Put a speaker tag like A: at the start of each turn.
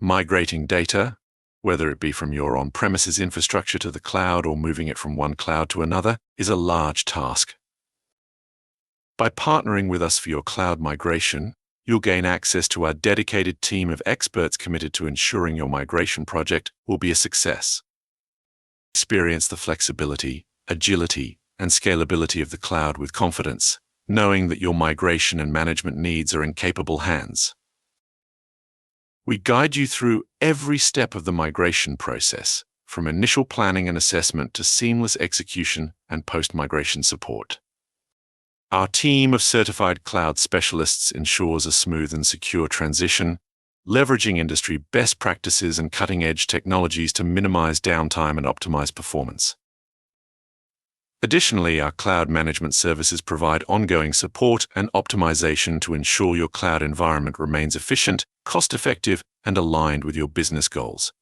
A: Migrating data, whether it be from your on-premises infrastructure to the cloud or moving it from one cloud to another, is a large task. By partnering with us for your cloud migration, you'll gain access to our dedicated team of experts committed to ensuring your migration project will be a success. Experience the flexibility, agility, and scalability of the cloud with confidence, knowing that your migration and management needs are in capable hands. We guide you through every step of the migration process, from initial planning and assessment to seamless execution and post-migration support. Our team of certified cloud specialists ensures a smooth and secure transition, leveraging industry best practices and cutting-edge technologies to minimize downtime and optimize performance. Additionally, our cloud management services provide ongoing support and optimization to ensure your cloud environment remains efficient, cost-effective, and aligned with your business goals.